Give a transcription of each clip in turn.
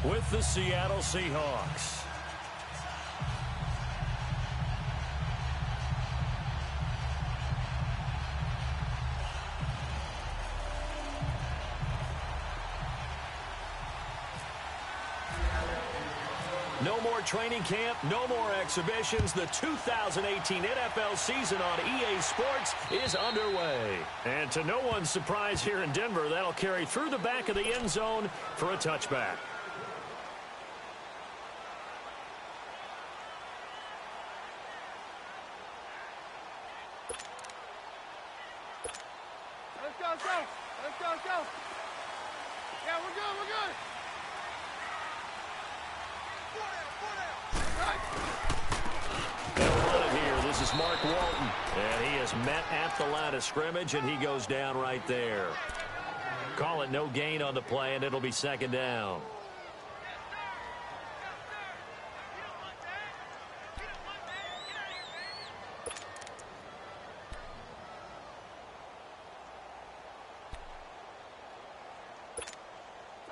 with the Seattle Seahawks. No more training camp, no more exhibitions. The 2018 NFL season on EA Sports is underway. And to no one's surprise here in Denver, that'll carry through the back of the end zone for a touchback. Let's go. Let's go. Yeah, we're good. They'll run it here. This is Mark Walton. And he is met at the line of scrimmage, and he goes down right there. Call it no gain on the play, and it'll be second down.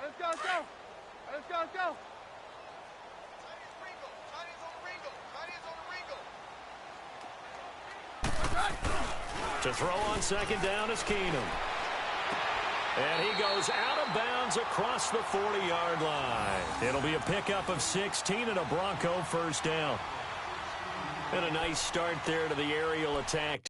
Let's go. To throw on second down is Keenum. And he goes out of bounds across the 40-yard line. It'll be a pickup of 16 and a Bronco first down. And a nice start there to the aerial attack.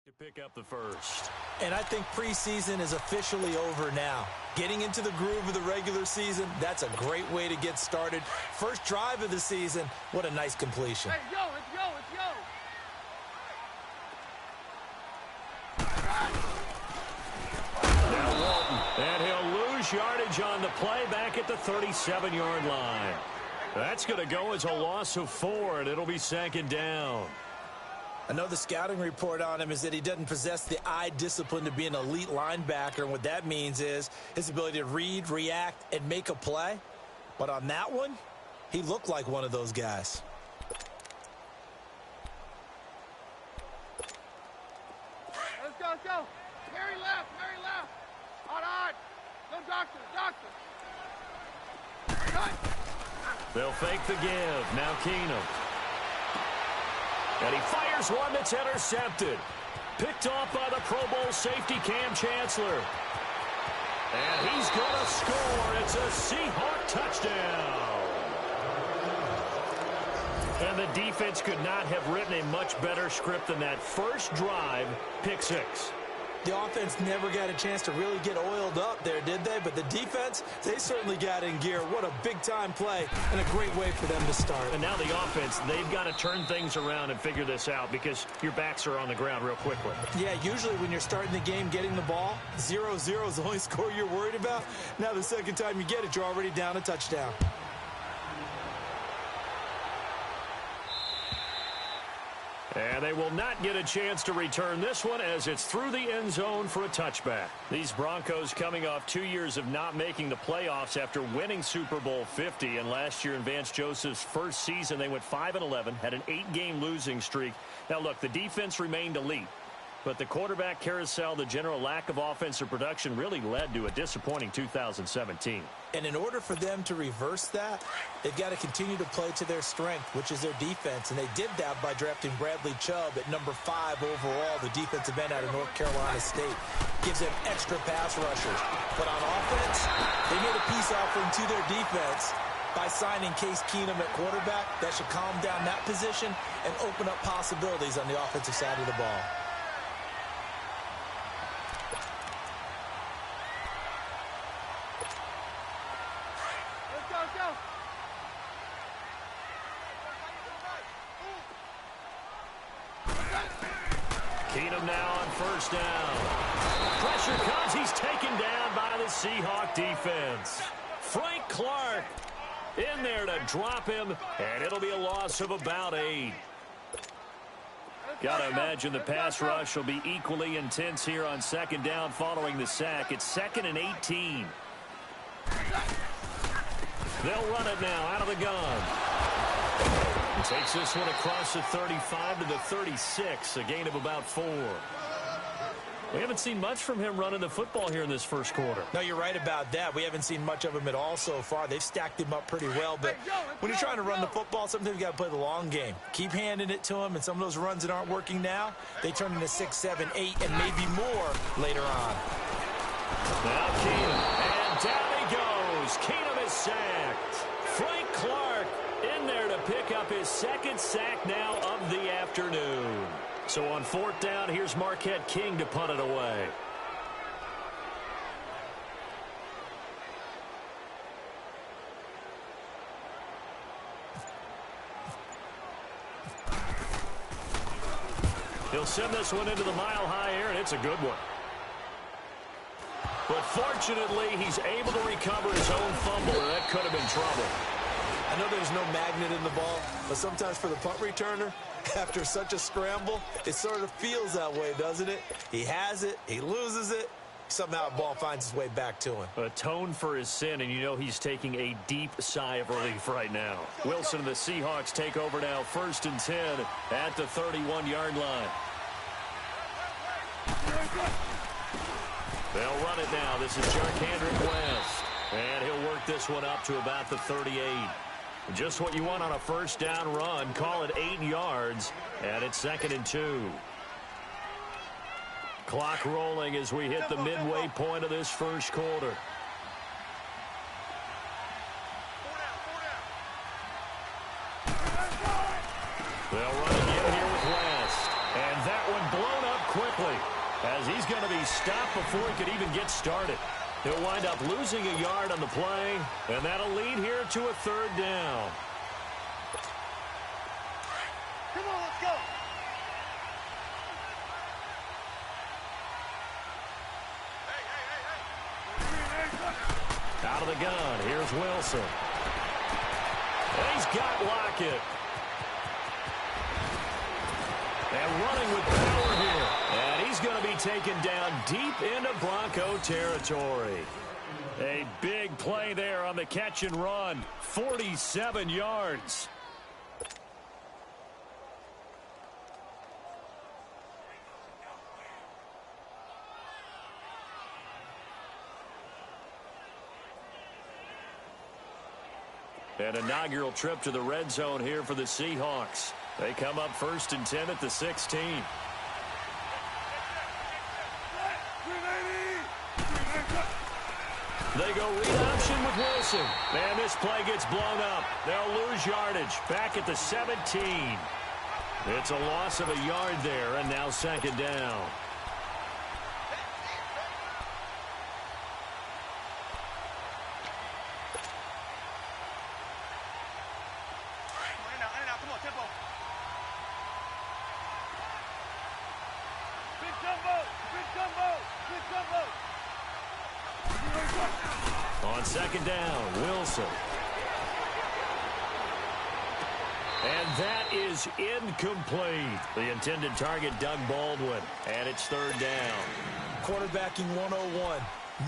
To pick up the first. And I think preseason is officially over now. Getting into the groove of the regular season, that's a great way to get started. First drive of the season, what a nice completion. Hey, let's go. Now Walton, and he'll lose yardage on the play back at the 37-yard line. That's going to go as a loss of 4, and it'll be second down. I know the scouting report on him is that he doesn't possess the eye discipline to be an elite linebacker, and what that means is his ability to read, react, and make a play. But on that one, he looked like one of those guys. Let's go. Mary left. On. No doctor. They'll fake the give. Now Keenum. And he fires one that's intercepted. Picked off by the Pro Bowl safety Cam Chancellor. And he's going to score. It's a Seahawk touchdown. And the defense could not have written a much better script than that. First drive, pick 6. The offense never got a chance to really get oiled up there, did they? But the defense, they certainly got in gear. What a big-time play and a great way for them to start. And now the offense, they've got to turn things around and figure this out because your backs are on the ground real quickly. Yeah, usually when you're starting the game getting the ball, 0-0 is the only score you're worried about. Now the second time you get it, you're already down a touchdown. And they will not get a chance to return this one as it's through the end zone for a touchback. These Broncos coming off 2 years of not making the playoffs after winning Super Bowl 50. And last year in Vance Joseph's first season, they went 5-11, had an 8-game losing streak. Now, look, the defense remained elite. But the quarterback carousel, the general lack of offensive production really led to a disappointing 2017. And in order for them to reverse that, they've got to continue to play to their strength, which is their defense. And they did that by drafting Bradley Chubb at number 5 overall, the defensive end out of North Carolina State. Gives them extra pass rushers. But on offense, they made a peace offering to their defense by signing Case Keenum at quarterback. That should calm down that position and open up possibilities on the offensive side of the ball. Keenum now on first down. Pressure comes. He's taken down by the Seahawk defense. Frank Clark in there to drop him, and it'll be a loss of about 8. Got to imagine the pass rush will be equally intense here on second down following the sack. It's 2nd and 18. They'll run it now out of the gun. Takes this one across the 35 to the 36, a gain of about 4. We haven't seen much from him running the football here in this first quarter. No, you're right about that. We haven't seen much of him at all so far. They've stacked him up pretty well, but when you're trying to run the football, sometimes you got to play the long game. Keep handing it to him, and some of those runs that aren't working now, they turn into 6, 7, 8, and maybe more later on. Now Keenum, and down he goes. Keenum is sacked. Frank Clark in there to pick up his second sack now of the afternoon. So on 4th down, here's Marquette King to punt it away. He'll send this one into the mile-high air, and it's a good one. But fortunately, he's able to recover his own fumble, and that could have been trouble. I know there's no magnet in the ball, but sometimes for the punt returner, after such a scramble, it sort of feels that way, doesn't it? He has it, he loses it, somehow the ball finds its way back to him. Atone for his sin, and you know he's taking a deep sigh of relief right now. Wilson and the Seahawks take over now, 1st and 10 at the 31-yard line. They'll run it now. This is Jarkandrick West, and he'll work this one up to about the 38. Just what you want on a 1st down run. Call it 8 yards, and it's 2nd and 2. Clock rolling as we hit the midway point of this first quarter. They'll run again here with West, and that one blown up quickly as he's going to be stopped before he could even get started. He'll wind up losing a yard on the play, and that'll lead here to a 3rd down. Come on, let's go. Out of the gun, here's Wilson. And he's got Lockett. And running with power here. And he's going to be taken down deep into Bronco territory. A big play there on the catch and run. 47 yards. An inaugural trip to the red zone here for the Seahawks. They come up 1st and 10 at the 16. They go read option with Wilson. And this play gets blown up. They'll lose yardage back at the 17. It's a loss of a yard there, and now 2nd down. On 2nd down, Wilson. And that is incomplete. The intended target, Doug Baldwin. And it's 3rd down. Quarterbacking 101.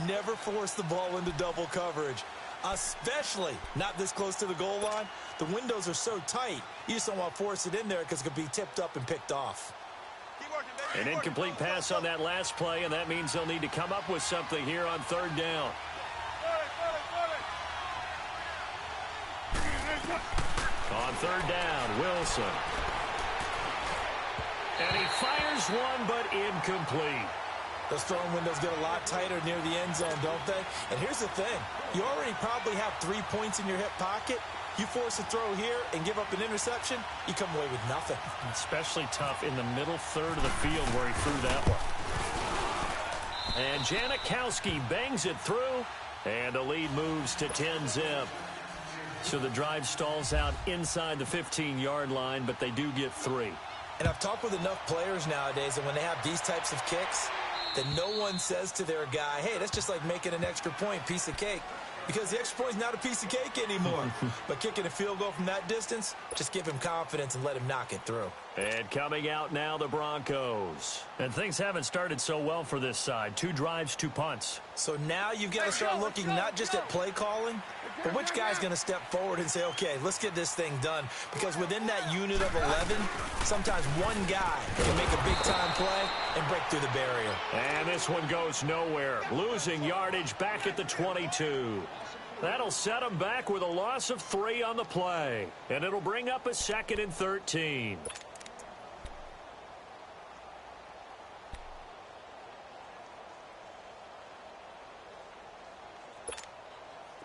Never force the ball into double coverage, especially not this close to the goal line. The windows are so tight, you just don't want to force it in there because it could be tipped up and picked off. An incomplete pass on that last play, and that means they'll need to come up with something here on 3rd down. On 3rd down, Wilson. And he fires one, but incomplete. Those throwing windows get a lot tighter near the end zone, don't they? And here's the thing. You already probably have 3 points in your hip pocket. You force a throw here and give up an interception, you come away with nothing. Especially tough in the middle third of the field where he threw that one. And Janikowski bangs it through, and the lead moves to 10-zip. So the drive stalls out inside the 15-yard line, but they do get 3. And I've talked with enough players nowadays, and when they have these types of kicks, that no one says to their guy, hey, that's just like making an extra point, piece of cake. Because the extra point is not a piece of cake anymore. But kicking a field goal from that distance, just give him confidence and let him knock it through. And coming out now, the Broncos. And things haven't started so well for this side. 2 drives, 2 punts. So now you've got to start looking not just at play calling, But which guy's going to step forward and say, okay, let's get this thing done? Because within that unit of 11, sometimes one guy can make a big-time play and break through the barrier. And this one goes nowhere. Losing yardage back at the 22. That'll set them back with a loss of 3 on the play. And it'll bring up a 2nd and 13.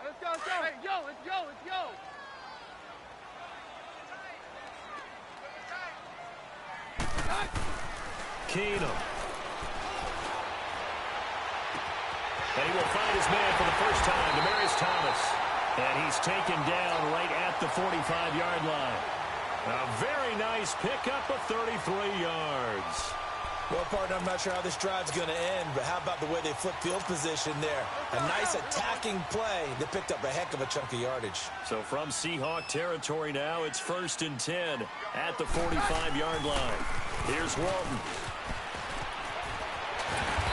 Let's go, let's go. Hey, yo, let's go, let's go. Keenum. And he will find his man for the first time, Demaryius Thomas. And he's taken down right at the 45-yard line. A very nice pickup of 33 yards. Well, partner, I'm not sure how this drive's going to end, but how about the way they flip field position there? A nice attacking play that picked up a heck of a chunk of yardage. So from Seahawk territory now, it's 1st and 10 at the 45-yard line. Here's Walton.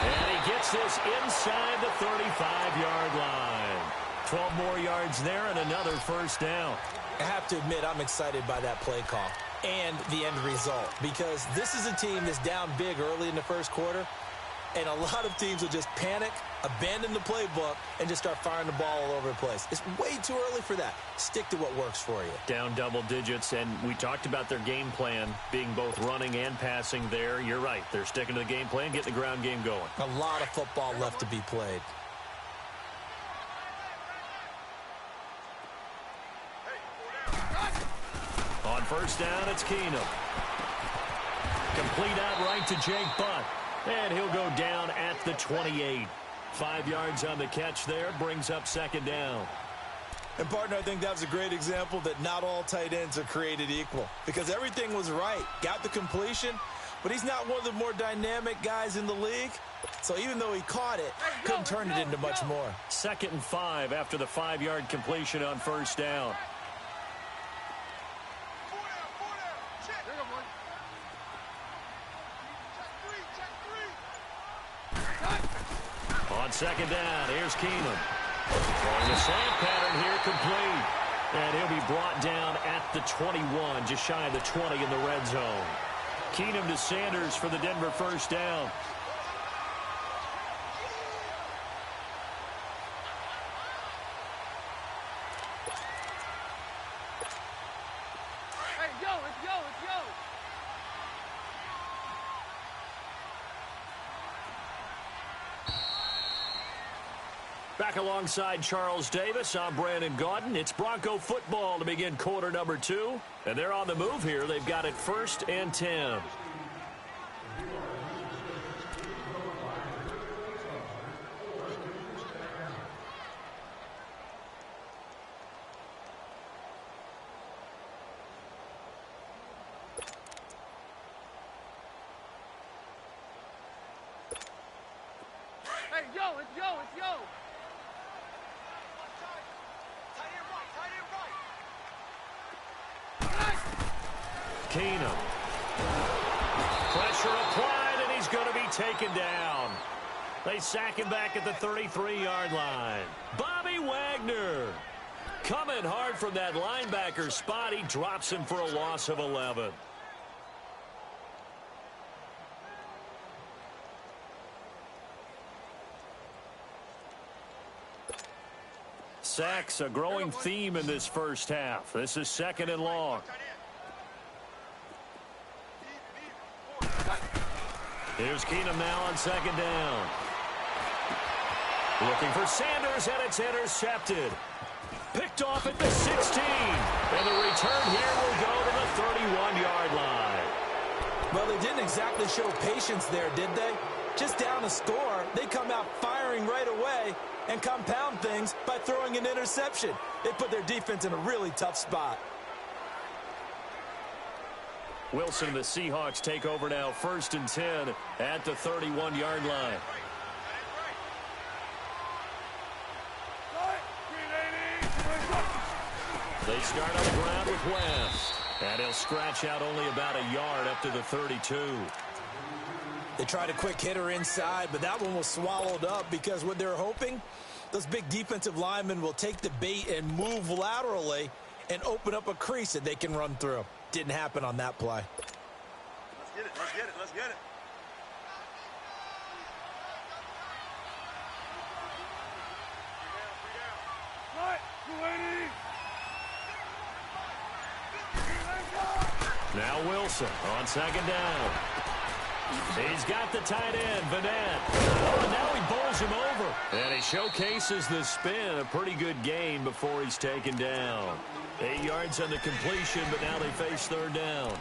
And he gets this inside the 35-yard line. 12 more yards there and another first down. I have to admit, I'm excited by that play call and the end result, because this is a team that's down big early in the first quarter, and a lot of teams will just panic, abandon the playbook, and just start firing the ball all over the place. It's way too early for that. Stick to what works for you. Down double digits, and we talked about their game plan being both running and passing there. You're right. They're sticking to the game plan, getting the ground game going. A lot of football left to be played. On first down, it's Keenum. Complete out right to Jake Butt. And he'll go down at the 28. 5 yards on the catch there, brings up 2nd down. And, partner, I think that was a great example that not all tight ends are created equal, because everything was right. Got the completion, but he's not one of the more dynamic guys in the league. So even though he caught it, couldn't turn it into much more. 2nd and 5 after the 5-yard completion on first down. On 2nd down, here's Keenum. Throwing the slant pattern here complete. And he'll be brought down at the 21, just shy of the 20 in the red zone. Keenum to Sanders for the Denver first down. Hey, yo, let's go, let's go. Back alongside Charles Davis, I'm Brandon Gaudin. It's Bronco football to begin quarter number 2. And they're on the move here. They've got it 1st and 10. Hey, yo, let's go, let's go. Keenum. Pressure applied, and he's going to be taken down. They sack him back at the 33-yard line. Bobby Wagner coming hard from that linebacker spot. He drops him for a loss of 11. Sacks, a growing theme in this first half. This is 2nd and long. Here's Keenum now on 2nd down. Looking for Sanders, and it's intercepted. Picked off at the 16. And the return here will go to the 31-yard line. Well, they didn't exactly show patience there, did they? Just down a score, they come out firing right away and compound things by throwing an interception. They put their defense in a really tough spot. Wilson and the Seahawks take over now, 1st and 10 at the 31-yard line. They start on the ground with West. And he'll scratch out only about a yard up to the 32. They tried a quick hitter inside, but that one was swallowed up because what they're hoping Those big defensive linemen will take the bait and move laterally and open up a crease that they can run through. Didn't happen on that play. Let's get it, let's get it, let's get it. Now Wilson on second down. He's got the tight end, Vanette. Oh, and now he bowls him over. And he showcases the spin. A pretty good gain before he's taken down. 8 yards on the completion, but now they face third down.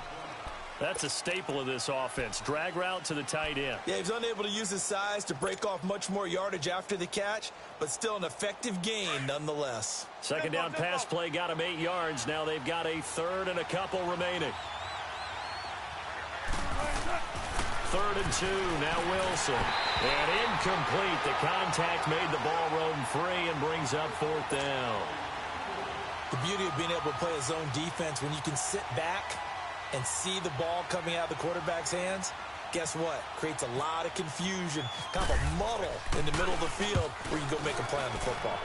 That's a staple of this offense. Drag route to the tight end. Yeah, he's unable to use his size to break off much more yardage after the catch, but still an effective gain nonetheless. Second down pass play got him 8 yards. Now they've got a third and a couple remaining. 3rd and 2, now Wilson. And incomplete. The contact made the ball roam free and brings up 4th down. The beauty of being able to play a zone defense when you can sit back and see the ball coming out of the quarterback's hands, guess what? Creates a lot of confusion, kind of a muddle in the middle of the field where you can go make a play on the football.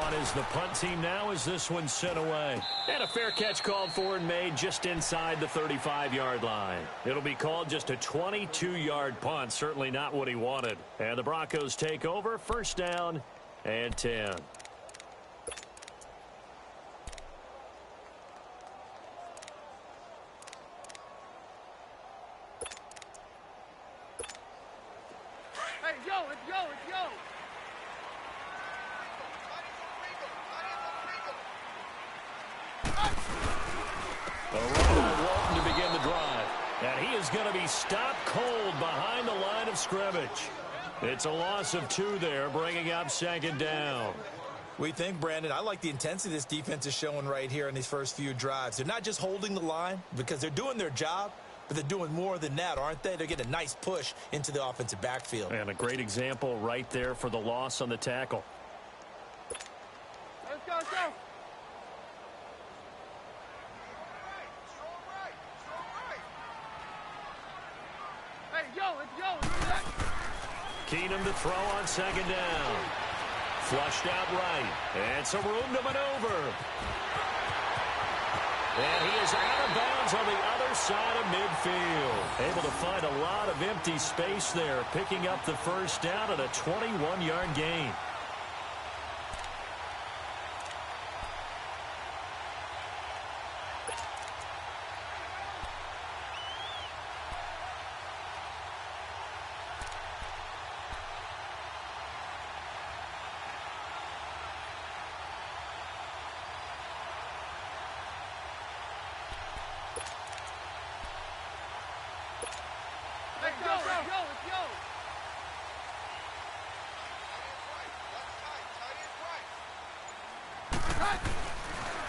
On is the punt team now as this one's sent away. And a fair catch called for and made just inside the 35-yard line. It'll be called just a 22-yard punt, certainly not what he wanted. And the Broncos take over, 1st down and 10. Stopped cold behind the line of scrimmage. It's a loss of 2 there, bringing up 2nd down. We think, Brandon, I like the intensity this defense is showing right here in these first few drives. They're not just holding the line because they're doing their job, but they're doing more than that, aren't they? They're getting a nice push into the offensive backfield. And a great example right there for the loss on the tackle. Let's go, let's go. Keenum to throw on 2nd down. Flushed out right. And some room to maneuver. And he is out of bounds on the other side of midfield. Able to find a lot of empty space there, picking up the 1st down at a 21-yard gain.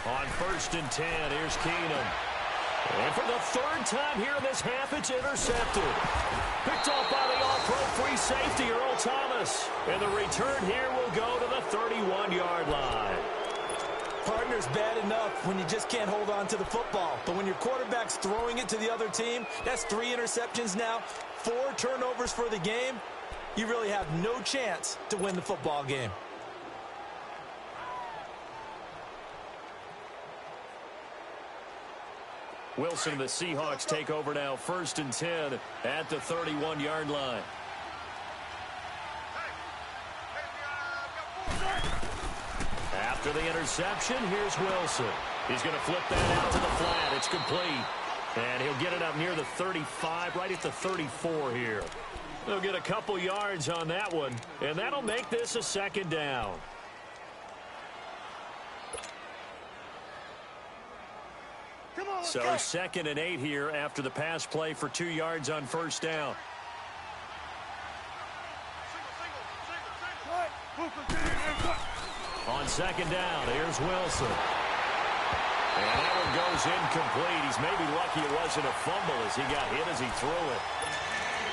On 1st and 10, here's Keenum. And for the 3rd time here in this half, it's intercepted. Picked off by the all-pro free safety, Earl Thomas. And the return here will go to the 31-yard line. Partner's bad enough when you just can't hold on to the football. But when your quarterback's throwing it to the other team, that's 3 interceptions now, 4 turnovers for the game. You really have no chance to win the football game. Wilson and the Seahawks take over now, 1st and 10 at the 31-yard line. After the interception, here's Wilson. He's going to flip that out to the flat. It's complete. And he'll get it up near the 35, right at the 34 here. They'll get a couple yards on that one, and that'll make this a 2nd down. So 2nd and 8 here after the pass play for 2 yards on 1st down. On 2nd down, here's Wilson. And that one goes incomplete. He's maybe lucky it wasn't a fumble as he got hit as he threw it.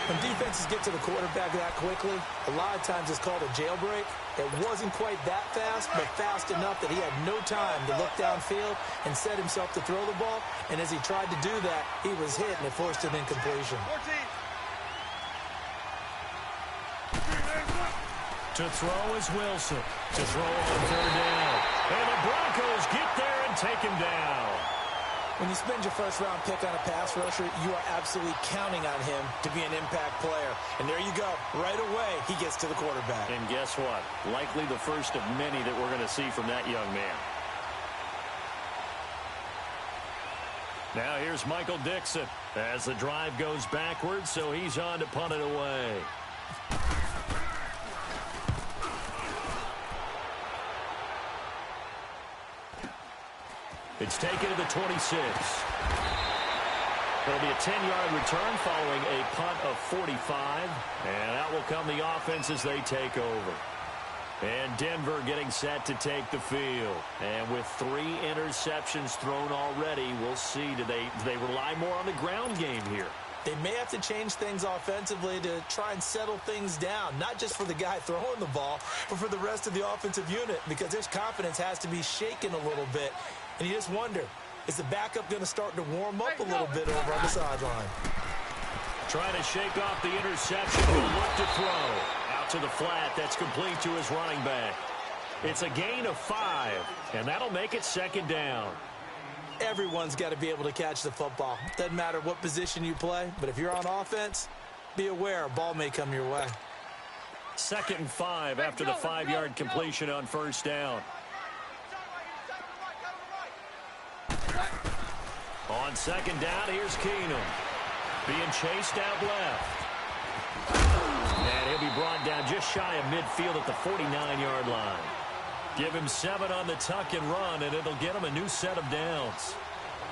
When defenses get to the quarterback that quickly, a lot of times it's called a jailbreak. It wasn't quite that fast, but fast enough that he had no time to look downfield and set himself to throw the ball. And as he tried to do that, he was hit, and it forced an incompletion. 14. To throw is Wilson. To throw on third down. And the Broncos get there and take him down. When you spend your first-round pick on a pass rusher, you are absolutely counting on him to be an impact player. And there you go. Right away, he gets to the quarterback. And guess what? Likely the first of many that we're going to see from that young man. Now here's Michael Dixon as the drive goes backwards, so he's on to punt it away. It's taken to the 26. It'll be a 10-yard return following a punt of 45. And out will come the offense as they take over. And Denver getting set to take the field. And with 3 interceptions thrown already, we'll see. Do they rely more on the ground game here? They may have to change things offensively to try and settle things down, not just for the guy throwing the ball, but for the rest of the offensive unit, because their confidence has to be shaken a little bit. And you just wonder, is the backup going to start to warm up a little bit over on the sideline? Trying to shake off the interception. He'll look to throw. Out to the flat. That's complete to his running back. It's a gain of 5, and that'll make it second down. Everyone's got to be able to catch the football. Doesn't matter what position you play, but if you're on offense, be aware a ball may come your way. 2nd and 5 after the 5-yard completion on first down. On second down, here's Keenum. Being chased out left. And he'll be brought down just shy of midfield at the 49-yard line. Give him 7 on the tuck and run, and it'll get him a new set of downs.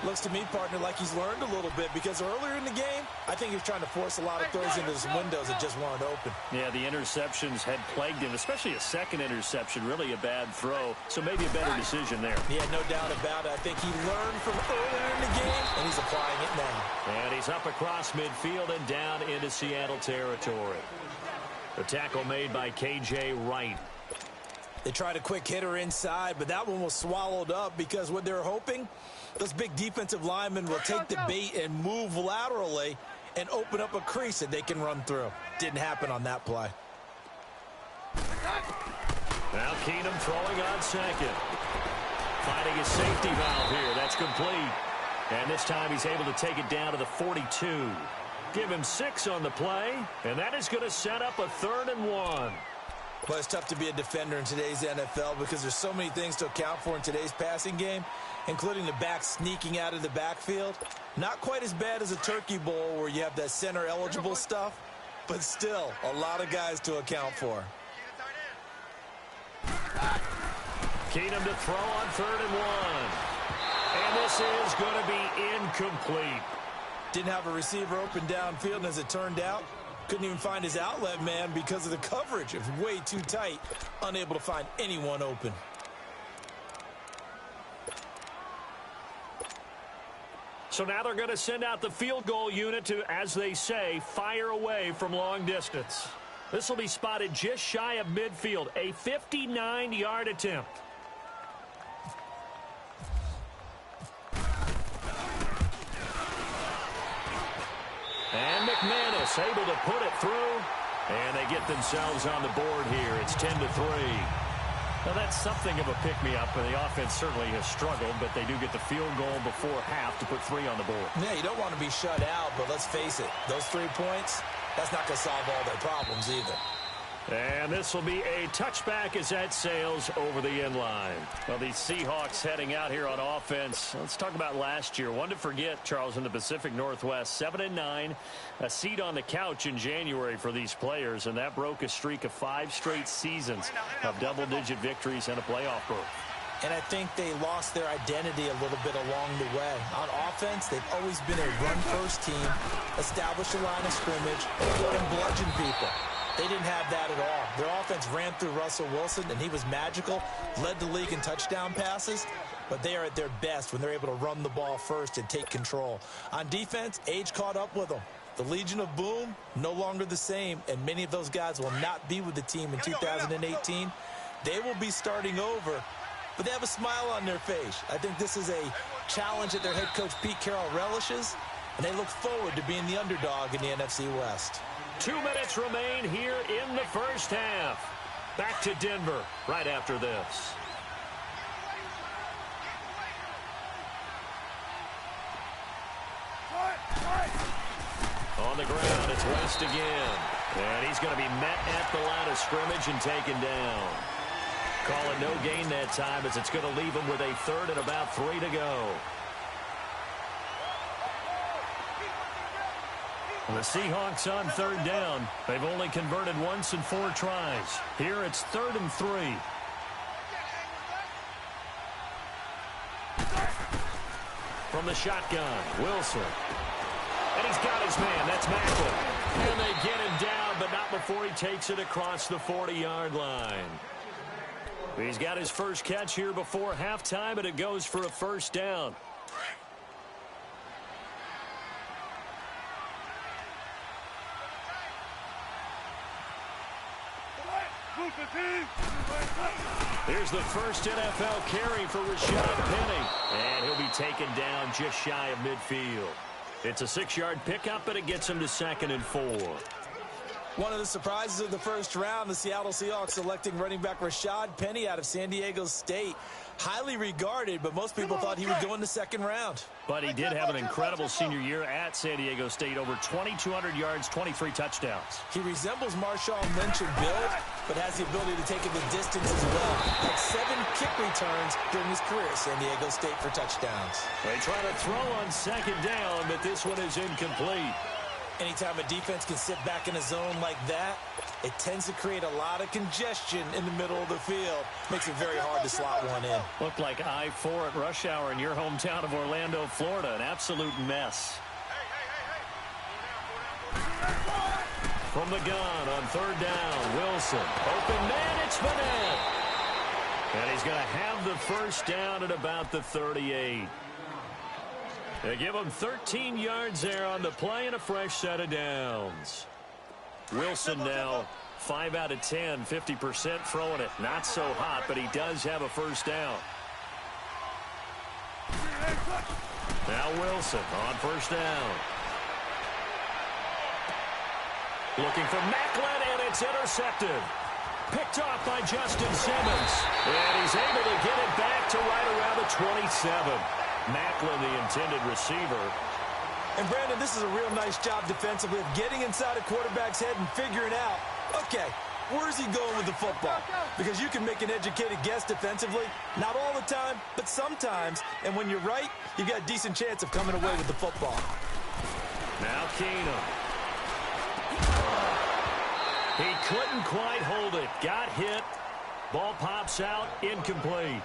Looks to me, partner, like he's learned a little bit, because earlier in the game, I think he was trying to force a lot of throws into some windows that just weren't open. Yeah, the interceptions had plagued him, especially a second interception, really a bad throw, so maybe a better decision there. Yeah, no doubt about it. I think he learned from earlier in the game, and he's applying it now. And he's up across midfield and down into Seattle territory. The tackle made by K.J. Wright. They tried a quick hitter inside, but that one was swallowed up because what they're hoping, those big defensive linemen will take the bait and move laterally and open up a crease that they can run through. Didn't happen on that play. Now Keenum throwing on second. Finding a safety valve here. That's complete. And this time he's able to take it down to the 42. Give him 6 on the play, and that is going to set up a 3rd and 1. Well, it's tough to be a defender in today's NFL because there's so many things to account for in today's passing game, including the back sneaking out of the backfield. Not quite as bad as a turkey bowl where you have that center-eligible stuff, but still a lot of guys to account for. Keenum to throw on 3rd and 1. And this is going to be incomplete. Didn't have a receiver open downfield, and as it turned out, couldn't even find his outlet man because of the coverage. It was way too tight, unable to find anyone open. So now they're going to send out the field goal unit to, as they say, fire away from long distance. This will be spotted just shy of midfield, a 59-yard attempt. And McManus able to put it through, and they get themselves on the board here. It's 10-3. Now that's something of a pick-me-up, and the offense certainly has struggled, but they do get the field goal before half to put 3 on the board. Yeah, you don't want to be shut out, but let's face it, those 3 points, that's not going to solve all their problems either. And this will be a touchback as that sails over the end line. Well, these Seahawks heading out here on offense. Let's talk about last year. One to forget, Charles, in the Pacific Northwest. 7-9, a seat on the couch in January for these players, and that broke a streak of 5 straight seasons of double-digit victories and a playoff berth. And I think they lost their identity a little bit along the way. On offense, they've always been a run-first team, establish a line of scrimmage, and bludgeon people. They didn't have that at all. Their offense ran through Russell Wilson, and he was magical, led the league in touchdown passes, but they are at their best when they're able to run the ball first and take control. On defense, age caught up with them. The Legion of Boom, no longer the same, and many of those guys will not be with the team in 2018. They will be starting over, but they have a smile on their face. I think this is a challenge that their head coach Pete Carroll relishes, and they look forward to being the underdog in the NFC West. 2 minutes remain here in the first half. Back to Denver right after this. On the ground, it's West again. And he's going to be met at the line of scrimmage and taken down. Call it no gain that time as it's going to leave him with a third and about 3 to go. The Seahawks on third down. They've only converted once in 4 tries. Here it's 3rd and 3. From the shotgun, Wilson. And he's got his man. That's Macklin. And they get him down, but not before he takes it across the 40-yard line. He's got his first catch here before halftime, and it goes for a first down. Here's the first NFL carry for Rashad Penny. And he'll be taken down just shy of midfield. It's a 6-yard pickup, but it gets him to 2nd and 4. One of the surprises of the first round, the Seattle Seahawks selecting running back Rashad Penny out of San Diego State. Highly regarded, but most people thought he would go in the 2nd round. But he did have an incredible senior year at San Diego State. Over 2,200 yards, 23 touchdowns. He resembles Marshawn Lynch in build, but has the ability to take it the distance as well. Had 7 kick returns during his career at San Diego State for touchdowns. They try to throw on 2nd down, but this one is incomplete. Anytime a defense can sit back in a zone like that, it tends to create a lot of congestion in the middle of the field. Makes it very hard to slot one in. Looked like I-4 at rush hour in your hometown of Orlando, Florida. An absolute mess. From the gun on 3rd down, Wilson. Open man, it's Madden. And he's going to have the first down at about the 38. They give him 13 yards there on the play and a fresh set of downs. Wilson now 5 out of 10, 50% throwing it. Not so hot, but he does have a first down. Now Wilson on first down. Looking for Macklin, and it's intercepted. Picked off by Justin Simmons. And he's able to get it back to right around the 27. Macklin, the intended receiver. And, Brandon, this is a real nice job defensively of getting inside a quarterback's head and figuring out, okay, where's he going with the football? Because you can make an educated guess defensively. Not all the time, but sometimes. And when you're right, you got a decent chance of coming away with the football. Now Keenum. He couldn't quite hold it. Got hit. Ball pops out. Incomplete.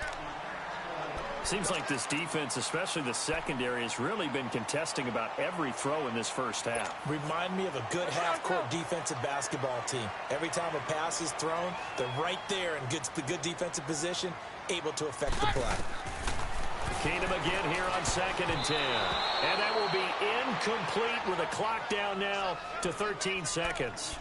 Seems like this defense, especially the secondary, has really been contesting about every throw in this first half. Remind me of a good half-court defensive basketball team. Every time a pass is thrown, they're right there in good defensive position, able to affect the play. Keenum again here on 2nd and 10. And that will be incomplete with a clock down now to 13 seconds.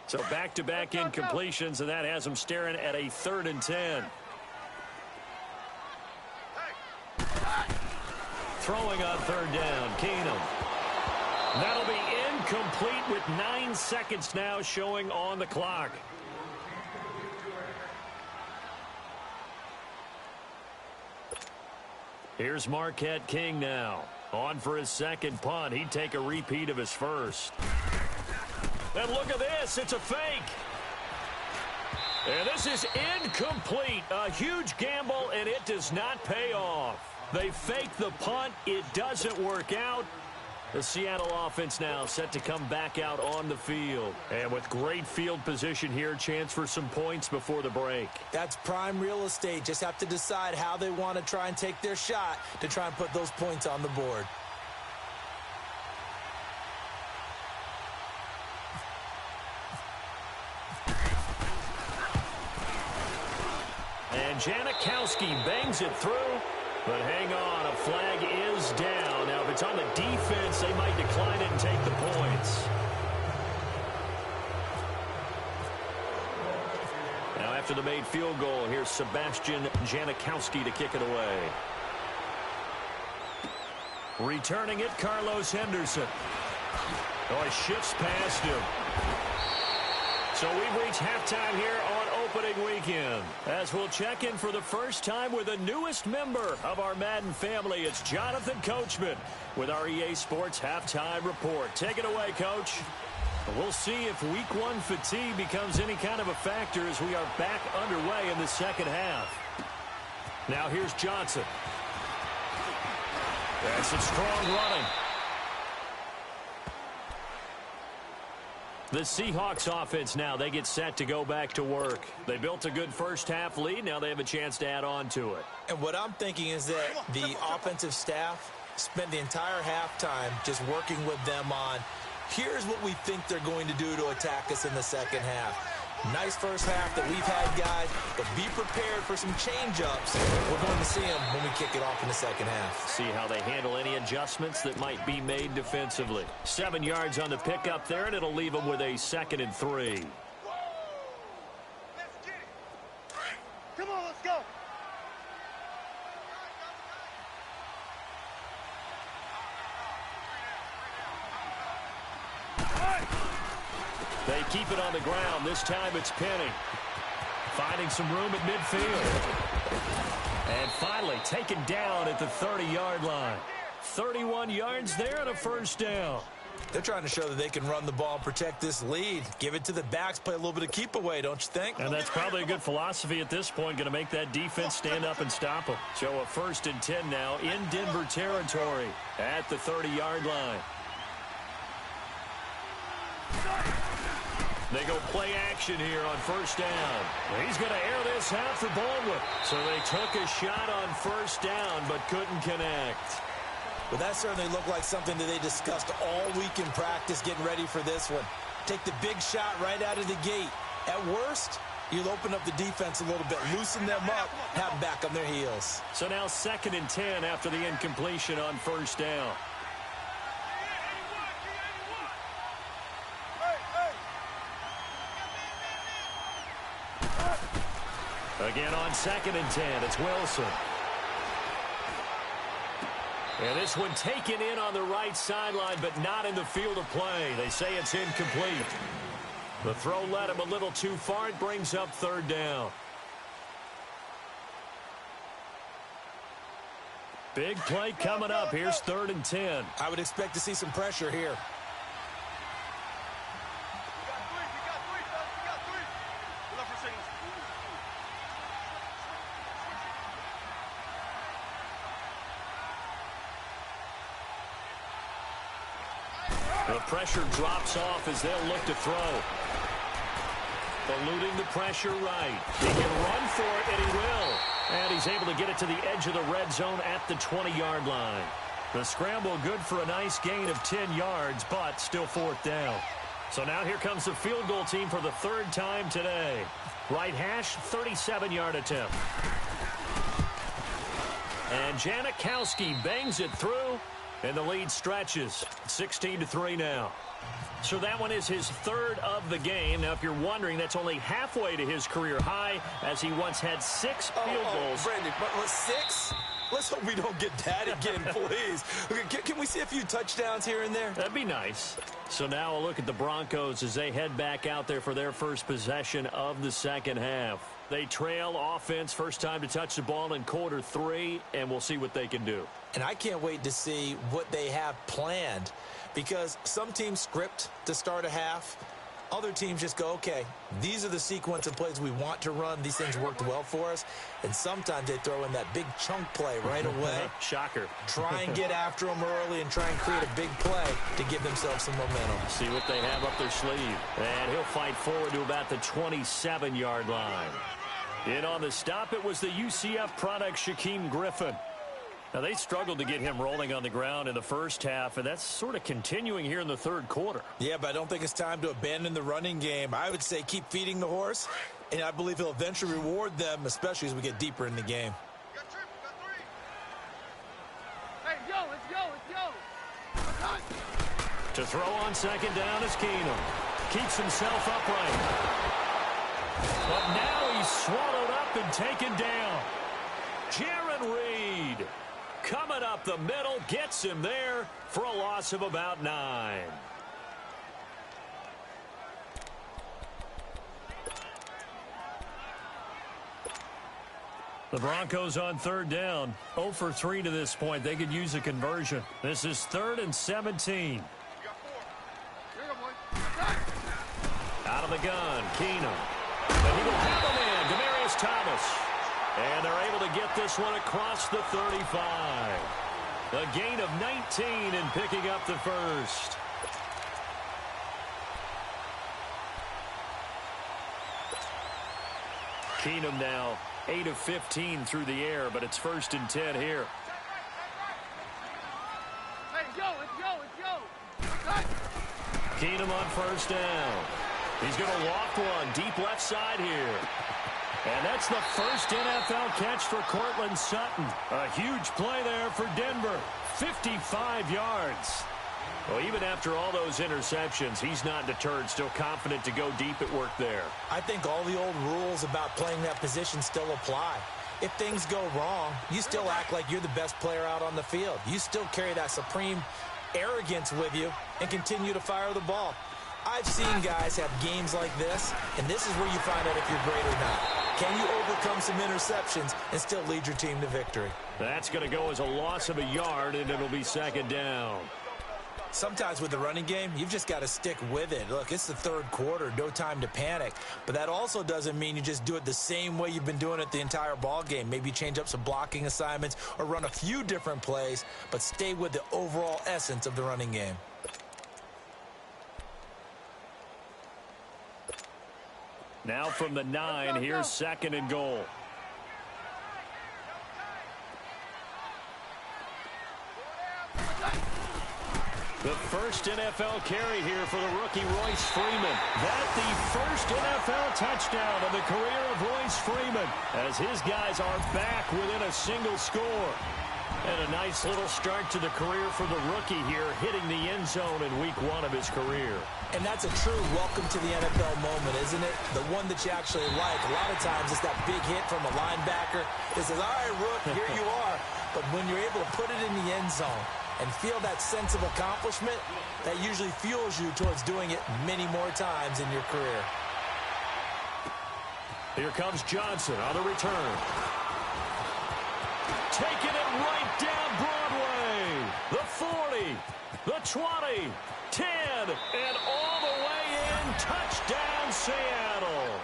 So back-to-back incompletions, and that has them staring at a 3rd and 10. Throwing on 3rd down, Keenum. That'll be incomplete with 9 seconds now showing on the clock. Here's Marquette King now. On for his 2nd punt. He'd take a repeat of his first. And look at this. It's a fake. And this is incomplete. A huge gamble, and it does not pay off. They fake the punt. It doesn't work out. The Seattle offense now set to come back out on the field. And with great field position here, chance for some points before the break. That's prime real estate. Just have to decide how they want to try and take their shot to try and put those points on the board. And Janikowski bangs it through. But hang on, a flag is down. Now, if it's on the defense, they might decline it and take the points. Now, after the made field goal. Here's Sebastian Janikowski to kick it away. Returning it, Carlos Henderson. Oh, he shifts past him. So we've reached halftime here on opening weekend. As we'll check in for the first time with the newest member of our Madden family, it's Jonathan Coachman with our EA Sports Halftime Report. Take it away, Coach. We'll see if Week 1 fatigue becomes any kind of a factor as we are back underway in the second half. Now here's Johnson. That's some strong running. The Seahawks offense now, they get set to go back to work. They built a good first half lead. Now they have a chance to add on to it. And what I'm thinking is that the offensive staff spent the entire halftime just working with them on, here's what we think they're going to do to attack us in the second half. Nice first half that we've had, guys, but be prepared for some change-ups. We're going to see them when we kick it off in the second half. See how they handle any adjustments that might be made defensively. 7 yards on the pickup there, and it'll leave them with a 2nd and 3. Let's get it. Come on, let's go. They keep it on the ground. This time it's Penny. Finding some room at midfield. And finally taken down at the 30-yard line. 31 yards there and a first down. They're trying to show that they can run the ball and protect this lead. Give it to the backs, play a little bit of keep away, don't you think? And that's probably a good philosophy at this point, going to make that defense stand up and stop them. So a 1st and 10 now in Denver territory at the 30-yard line. They go play action here on first down. He's going to air this out for Baldwin. So they took a shot on first down but couldn't connect. Well, that certainly looked like something that they discussed all week in practice getting ready for this one. Take the big shot right out of the gate. At worst, you'll open up the defense a little bit, loosen them up, have them back on their heels. So now 2nd and 10 after the incompletion on first down. Again on 2nd and 10, it's Wilson. And this one taken in on the right sideline, but not in the field of play. They say it's incomplete. The throw led him a little too far. It brings up 3rd down. Big play coming up. Here's 3rd and 10. I would expect to see some pressure here. The pressure drops off as they'll look to throw. Eluding the pressure right. He can run for it, and he will. And he's able to get it to the edge of the red zone at the 20-yard line. The scramble good for a nice gain of 10 yards, but still 4th down. So now here comes the field goal team for the 3rd time today. Right hash, 37-yard attempt. And Janikowski bangs it through. And the lead stretches. 16-3 now. So that one is his 3rd of the game. Now, if you're wondering, that's only halfway to his career high, as he once had 6 field goals. Brandon, but 6? Let's hope we don't get that again, please. Okay, can we see a few touchdowns here and there? That'd be nice. So now a look at the Broncos as they head back out there for their first possession of the second half. They trail offense, first time to touch the ball in quarter 3, and we'll see what they can do. And I can't wait to see what they have planned, because some teams script to start a half. Other teams just go, okay, these are the sequence of plays we want to run. These things worked well for us. And sometimes they throw in that big chunk play right away. Shocker. Try and get after them early and try and create a big play to give themselves some momentum. See what they have up their sleeve. And he'll fight forward to about the 27-yard line. In on the stop, it was the UCF product, Shaquem Griffin. Now, they struggled to get him rolling on the ground in the first half, and that's sort of continuing here in the 3rd quarter. Yeah, but I don't think it's time to abandon the running game. I would say keep feeding the horse, and I believe he'll eventually reward them, especially as we get deeper in the game. Hey, yo, let's go. To throw on 2nd down is Keenum. Keeps himself upright. But now he's swallowed up and taken down. Jaron Reed coming up the middle, gets him there for a loss of about 9. The Broncos on third down. 0 for 3 to this point. They could use a conversion. This is 3rd and 17. Out of the gun, Keenum. And he will have a man, Demaryius Thomas. And they're able to get this one across the 35. A gain of 19 in picking up the first. Keenum now 8 of 15 through the air, but it's 1st and 10 here. Let's go. Keenum on 1st down. He's going to loft one deep left side here. And that's the first NFL catch for Courtland Sutton. A huge play there for Denver. 55 yards. Well, even after all those interceptions, he's not deterred, still confident to go deep at work there. I think all the old rules about playing that position still apply. If things go wrong, you still act like you're the best player out on the field. You still carry that supreme arrogance with you and continue to fire the ball. I've seen guys have games like this, and this is where you find out if you're great or not. Can you overcome some interceptions and still lead your team to victory? That's going to go as a loss of a yard, and it'll be 2nd down. Sometimes with the running game, you've just got to stick with it. Look, it's the 3rd quarter, no time to panic. But that also doesn't mean you just do it the same way you've been doing it the entire ball game. Maybe change up some blocking assignments or run a few different plays, but stay with the overall essence of the running game. Now from the 9, here's 2nd and goal. The first NFL carry here for the rookie Royce Freeman. That the first NFL touchdown of the career of Royce Freeman as his guys are back within a single score. And a nice little start to the career for the rookie here, hitting the end zone in week 1 of his career. And that's a true welcome to the NFL moment, isn't it? The one that you actually like. A lot of times it's that big hit from a linebacker that says, all right, Rook, here you are. But when you're able to put it in the end zone and feel that sense of accomplishment, that usually fuels you towards doing it many more times in your career. Here comes Johnson on the return. Taking it right down Broadway. The 40, the 20, 10, and all the way in. Touchdown, Seattle.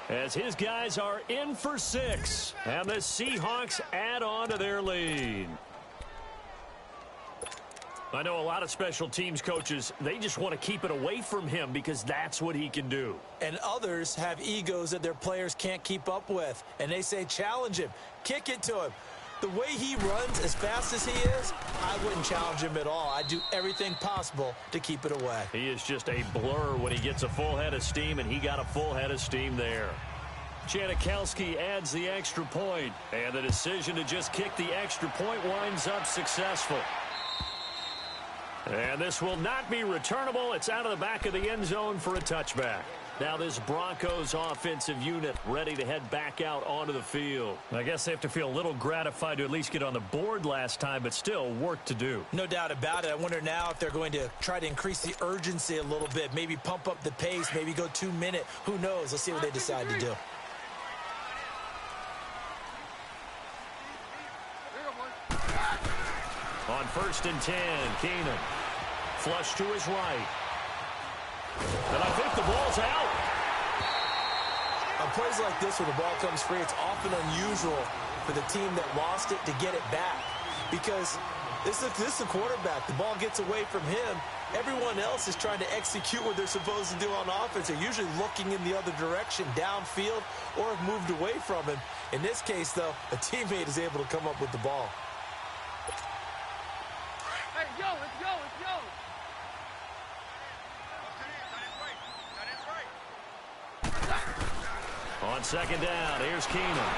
As his guys are in for 6, and the Seahawks add on to their lead. I know a lot of special teams coaches, they just want to keep it away from him because that's what he can do. And others have egos that their players can't keep up with. And they say, challenge him, kick it to him. The way he runs as fast as he is, I wouldn't challenge him at all. I'd do everything possible to keep it away. He is just a blur when he gets a full head of steam, and he got a full head of steam there. Janikowski adds the extra point, and the decision to just kick the extra point winds up successful. And this will not be returnable. It's out of the back of the end zone for a touchback. Now this Broncos offensive unit ready to head back out onto the field. I guess they have to feel a little gratified to at least get on the board last time, but still work to do. No doubt about it. I wonder now if they're going to try to increase the urgency a little bit, maybe pump up the pace, maybe go 2-minute. Who knows? Let's see what they decide to do. On 1st and 10, Keenum. Flush to his right. And I think the ball's out. On plays like this where the ball comes free, it's often unusual for the team that lost it to get it back. Because this is the quarterback. The ball gets away from him. Everyone else is trying to execute what they're supposed to do on offense. They're usually looking in the other direction, downfield, or have moved away from him. In this case, though, a teammate is able to come up with the ball. Let's go. On 2nd down, here's Keenum.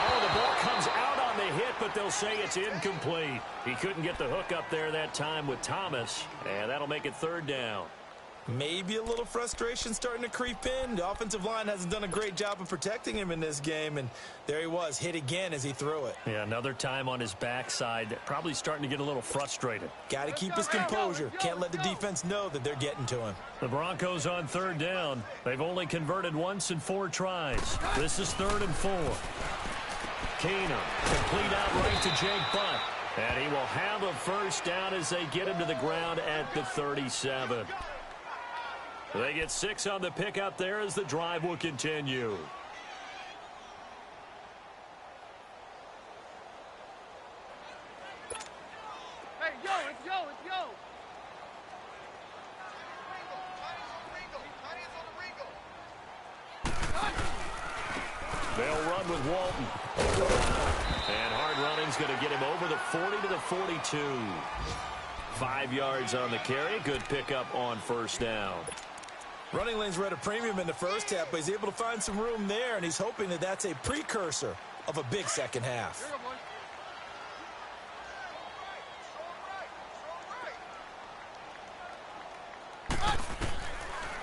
Oh, the ball comes out on the hit, but they'll say it's incomplete. He couldn't get the hook up there that time with Thomas, and that'll make it 3rd down. Maybe a little frustration starting to creep in. The offensive line hasn't done a great job of protecting him in this game, and there he was, hit again as he threw it. Yeah, another time on his backside, probably starting to get a little frustrated. Got to keep his composure. Can't let the defense know that they're getting to him. The Broncos on third down. They've only converted once in 4 tries. This is 3rd and 4. Keenum, complete out right to Jake Butt. And he will have a first down as they get him to the ground at the 37. They get 6 on the pickup there as the drive will continue. Hey, yo, it's yo, it's yo. They'll run with Walton. And hard running's going to get him over the 40 to the 42. 5 yards on the carry. Good pickup on first down. Running lanes were at a premium in the first half, but he's able to find some room there, and he's hoping that that's a precursor of a big second half.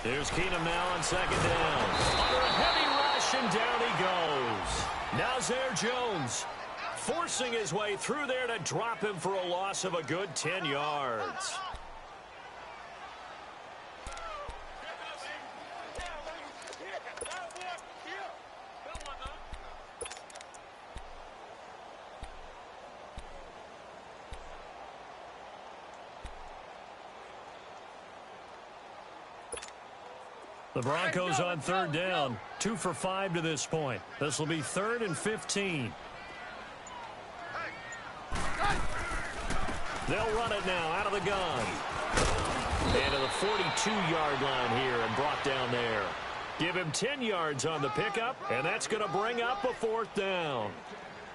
Here's Keenum now on second down. Under a heavy rush, and down he goes. Now Zaire Jones forcing his way through there to drop him for a loss of a good 10 yards. The Broncos on third down, 2 for 5 to this point. This will be 3rd and 15. They'll run it now out of the gun. And to the 42-yard line here and brought down there. Give him 10 yards on the pickup, and that's going to bring up a 4th down.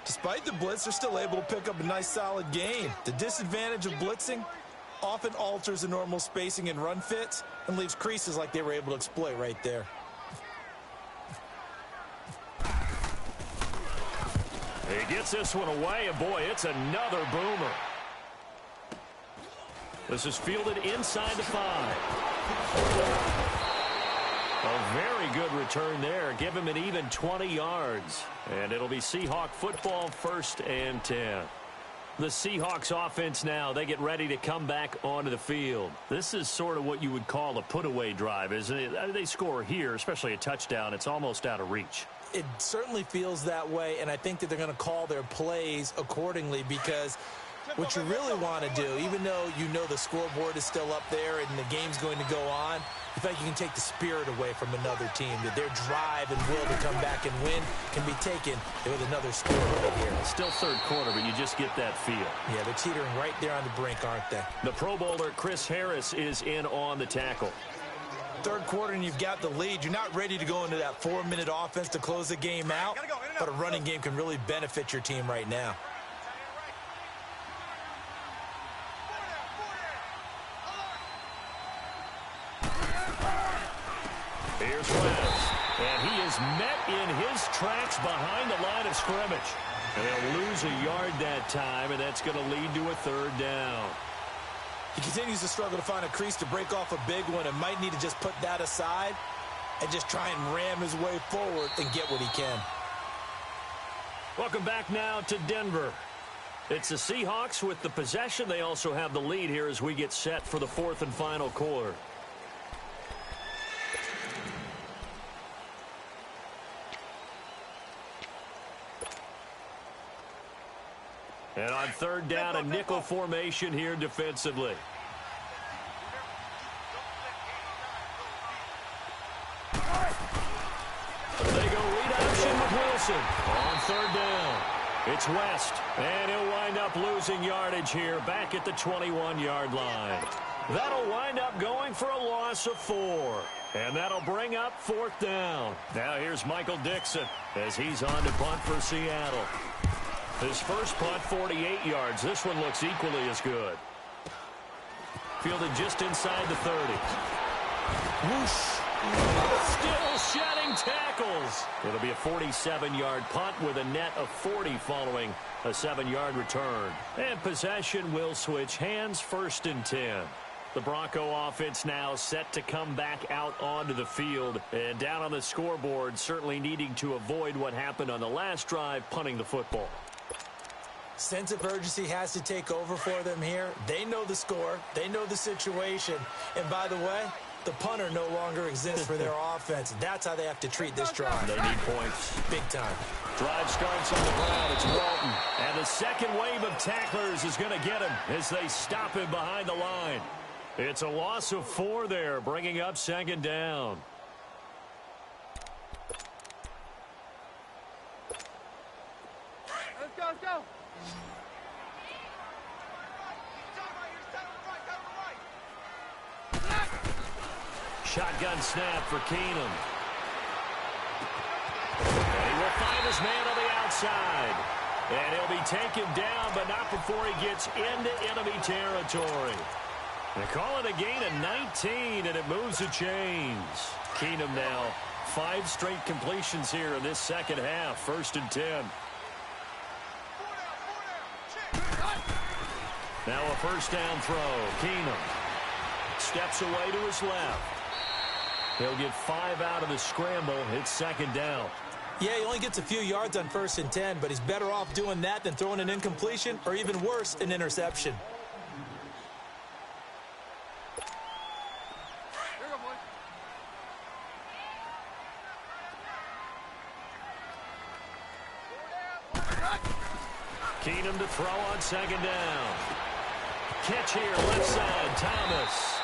Despite the blitz, they're still able to pick up a nice, solid gain. The disadvantage of blitzing often alters the normal spacing and run fits and leaves creases like they were able to exploit right there. He gets this one away, and boy, it's another boomer. This is fielded inside the 5. A very good return there. Give him an even 20 yards. And it'll be Seahawk football, 1st and 10. The Seahawks offense now, they get ready to come back onto the field. This is sort of what you would call a put-away drive, isn't it? They score here, especially a touchdown. It's almost out of reach. It certainly feels that way, and I think that they're going to call their plays accordingly because what you really want to do, even though you know the scoreboard is still up there and the game's going to go on, you think you can take the spirit away from another team, that their drive and will to come back and win can be taken with another score right here. Still 3rd quarter, but you just get that feel. Yeah, they're teetering right there on the brink, aren't they? The Pro Bowler Chris Harris is in on the tackle. 3rd quarter and you've got the lead. You're not ready to go into that 4-minute offense to close the game out, but a running game can really benefit your team right now. Here's West, and he is met in his tracks behind the line of scrimmage. And they'll lose a yard that time, and that's going to lead to a 3rd down. He continues to struggle to find a crease to break off a big one and might need to just put that aside and just try and ram his way forward and get what he can. Welcome back now to Denver. It's the Seahawks with the possession. They also have the lead here as we get set for the 4th and final quarter. And on 3rd down, a nickel formation here defensively. They go read option with Wilson. On 3rd down, it's West. And he'll wind up losing yardage here back at the 21-yard line. That'll wind up going for a loss of 4. And that'll bring up 4th down. Now here's Michael Dixon as he's on to punt for Seattle. His first punt, 48 yards. This one looks equally as good. Fielded just inside the 30. Whoosh. Still shedding tackles. It'll be a 47-yard punt with a net of 40 following a 7-yard return. And possession will switch hands, 1st and 10. The Bronco offense now set to come back out onto the field. And down on the scoreboard, certainly needing to avoid what happened on the last drive, punting the football. Sense of urgency has to take over for them here. They know the score. They know the situation. And by the way, the punter no longer exists for their offense. That's how they have to treat this drive. They need points. Big time. Drive starts on the ground. It's Walton. And the second wave of tacklers is going to get him as they stop him behind the line. It's a loss of 4 there, bringing up second down. Let's go, let's go. Shotgun snap for Keenum. And he will find his man on the outside. And he'll be taken down, but not before he gets into enemy territory. They call it a gain of 19, and it moves the chains. Keenum now 5 straight completions here in this second half. 1st and 10. Now a first down throw. Keenum steps away to his left. He'll get 5 out of the scramble. It's second down. Yeah, he only gets a few yards on 1st and 10, but he's better off doing that than throwing an incompletion or even worse, an interception. Keenum to throw on second down. Catch here, left side, Thomas.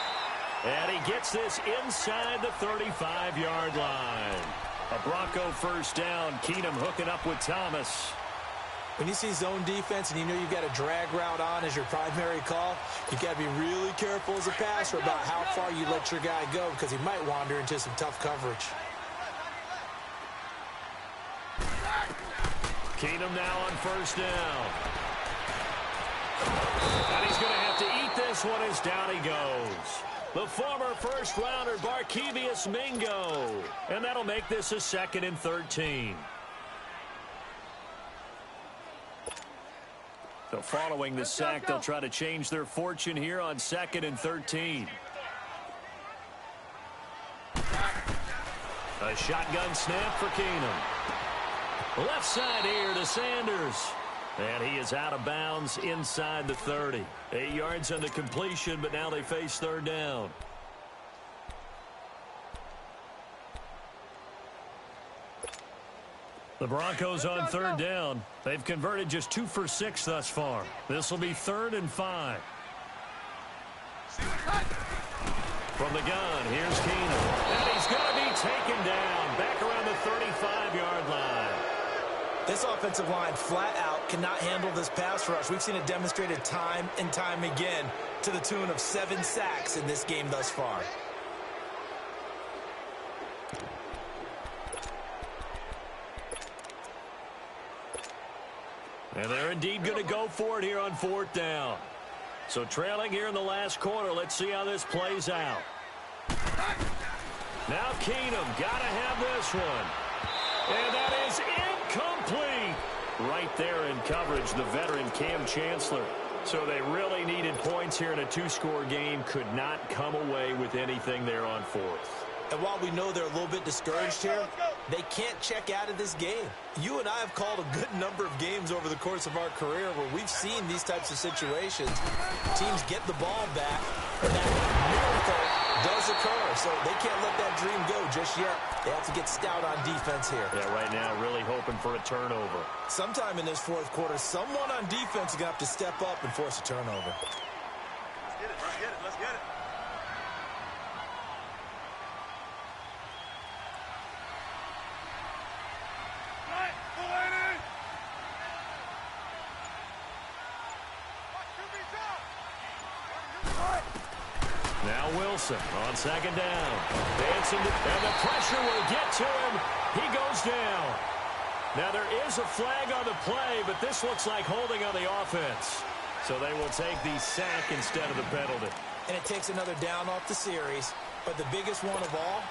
And he gets this inside the 35-yard line. A Bronco first down. Keenum hooking up with Thomas. When you see zone defense and you know you've got a drag route on as your primary call, you've got to be really careful as a passer about how far you let your guy go because he might wander into some tough coverage. Keenum now on first down. And he's going to have to eat this one as down he goes. The former first-rounder Barkevius Mingo. And that'll make this a 2nd and 13. So following the sack, they'll try to change their fortune here on 2nd and 13. A shotgun snap for Keenum. Left side here to Sanders. And he is out of bounds inside the 30. 8 yards on the completion, but now they face third down. The Broncos on third down. They've converted just 2 for 6 thus far. This will be 3rd and 5. From the gun, here's Keenum. And he's going to be taken down back around the 35-yard line. This offensive line flat out cannot handle this pass rush. We've seen it demonstrated time and time again to the tune of 7 sacks in this game thus far. And they're indeed going to go for it here on 4th down. So trailing here in the last quarter, let's see how this plays out. Now Keenum got to have this one. And that is incomplete. Right there in coverage, the veteran Cam Chancellor. So they really needed points here in a 2-score game. Could not come away with anything there on 4th. And while we know they're a little bit discouraged here, they can't check out of this game. You and I have called a good number of games over the course of our career where we've seen these types of situations. Teams get the ball back, and that miracle does occur. So they can't let that dream go just yet. They have to get stout on defense here. Yeah, right now really hoping for a turnover. Sometime in this 4th quarter, someone on defense is going to have to step up and force a turnover. Let's get it, let's get it, let's get it. Now Wilson on second down. Dancing, and the pressure will get to him. He goes down. Now there is a flag on the play, but this looks like holding on the offense. So they will take the sack instead of the penalty. And it takes another down off the series. But the biggest one of all,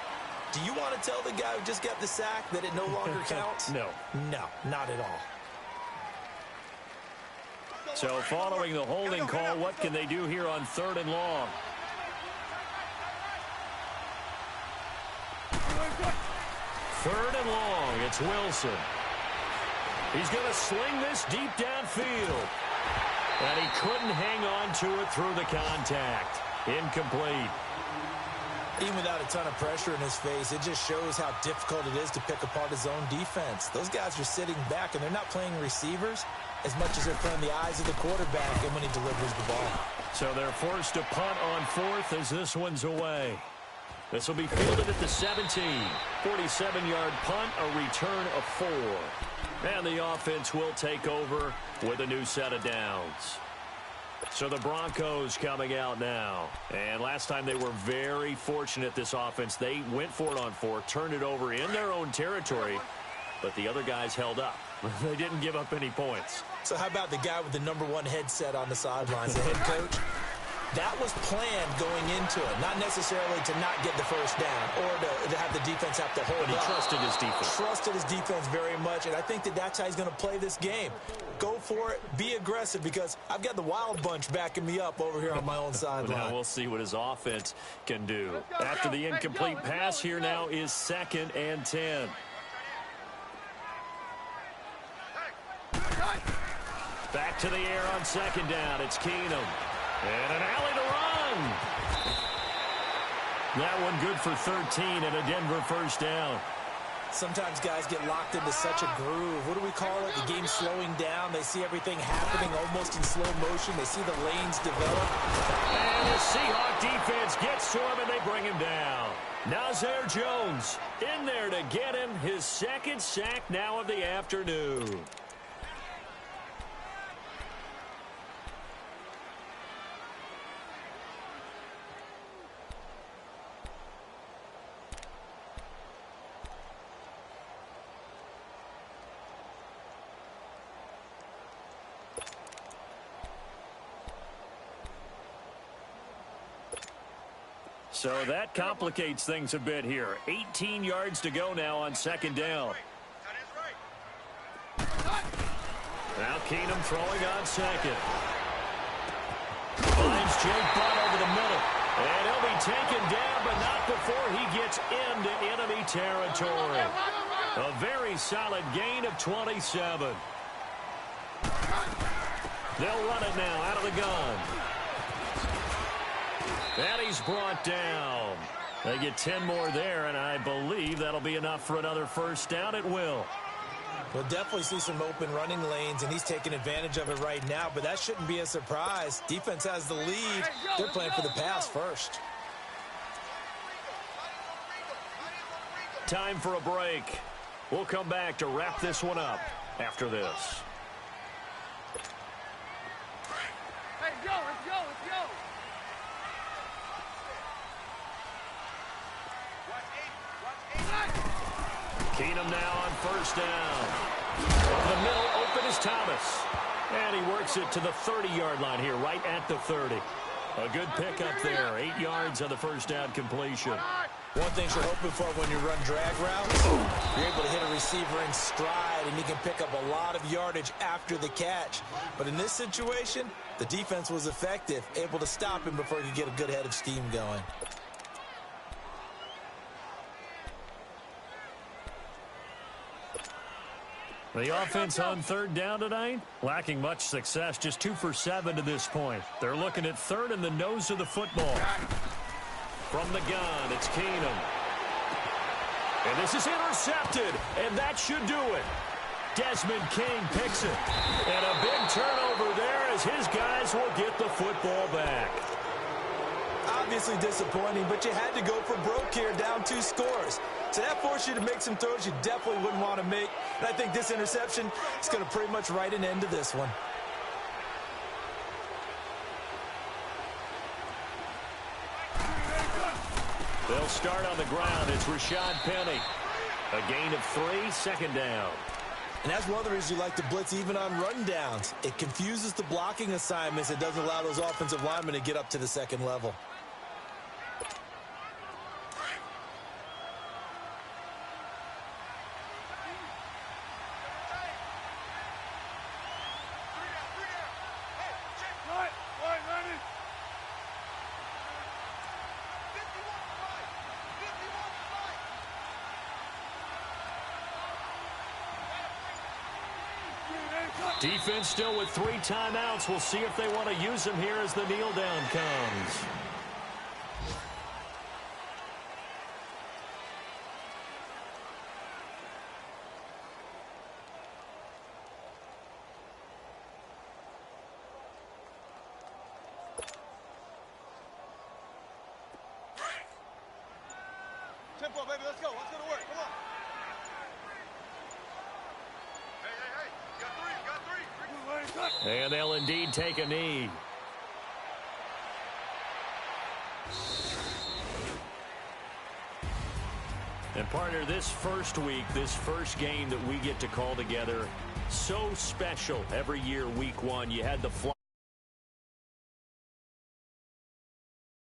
do you want to tell the guy who just got the sack that it no longer counts? No. No, not at all. So following the holding call, what can they do here on 3rd and long? Third and long. It's Wilson. He's going to sling this deep downfield. And he couldn't hang on to it through the contact. Incomplete. Even without a ton of pressure in his face, it just shows how difficult it is to pick apart his own defense. Those guys are sitting back, and they're not playing receivers as much as they're playing the eyes of the quarterback and when he delivers the ball. So they're forced to punt on fourth as this one's away. This will be fielded at the 17. 47-yard punt, a return of 4. And the offense will take over with a new set of downs. So the Broncos coming out now. And last time they were very fortunate, this offense. They went for it on 4, turned it over in their own territory, but the other guys held up. They didn't give up any points. So how about the guy with the #1 headset on the sidelines, the head coach? That was planned going into it, not necessarily to not get the first down or to have the defense have to hold up. But he trusted his defense. Trusted his defense very much, and I think that's how he's going to play this game. Go for it, be aggressive, because I've got the wild bunch backing me up over here on my own sideline. Now we'll see what his offense can do. After the incomplete pass, here now is 2nd and 10. Back to the air on 2nd down. It's Keenum. And an alley to run. That one good for 13 and a Denver first down. Sometimes guys get locked into such a groove. What do we call it? The game's slowing down. They see everything happening almost in slow motion. They see the lanes develop. And the Seahawk defense gets to him, and they bring him down. Nazir Jones in there to get him his 2nd sack now of the afternoon. So that complicates things a bit here. 18 yards to go now on 2nd down. Now Keenum throwing on 2nd. Finds Jake Butt over the middle. And he'll be taken down, but not before he gets into enemy territory. A very solid gain of 27. They'll run it now out of the gun. And he's brought down. They get 10 more there, and I believe that'll be enough for another first down. It will. We'll definitely see some open running lanes, and he's taking advantage of it right now, but that shouldn't be a surprise. Defense has the lead. They're playing for the pass first. Time for a break. We'll come back to wrap this one up after this. Hey, let's go, let's go, let's go. Keenum now on first down. Over the middle, open is Thomas. And he works it to the 30-yard line here, right at the 30. A good pickup there. 8 yards on the first down completion. One thing you're hoping for when you run drag routes, you're able to hit a receiver in stride, and he can pick up a lot of yardage after the catch. But in this situation, the defense was effective, able to stop him before he could get a good head of steam going. The offense on 3rd down tonight, lacking much success, just 2 for 7 to this point. They're looking at 3rd in the nose of the football. From the gun, it's Keenum. And this is intercepted, and that should do it. Desmond King picks it. And a big turnover there as his guys will get the football back. Obviously disappointing, but you had to go for broke here, down 2 scores. So that forced you to make some throws you definitely wouldn't want to make. And I think this interception is going to pretty much write an end to this one. They'll start on the ground. It's Rashad Penny. A gain of 3, 2nd down. And that's one of the reasons you like to blitz even on rundowns. It confuses the blocking assignments. It doesn't allow those offensive linemen to get up to the 2nd level. Defense still with 3 timeouts. We'll see if they want to use them here as the kneel down comes. Tempo, baby, let's go. Let's go to work. Come on. Hey. Got three. And they'll indeed take a knee. And partner, this first week, this first game that we get to call together, so special every year, week 1. You had the fly.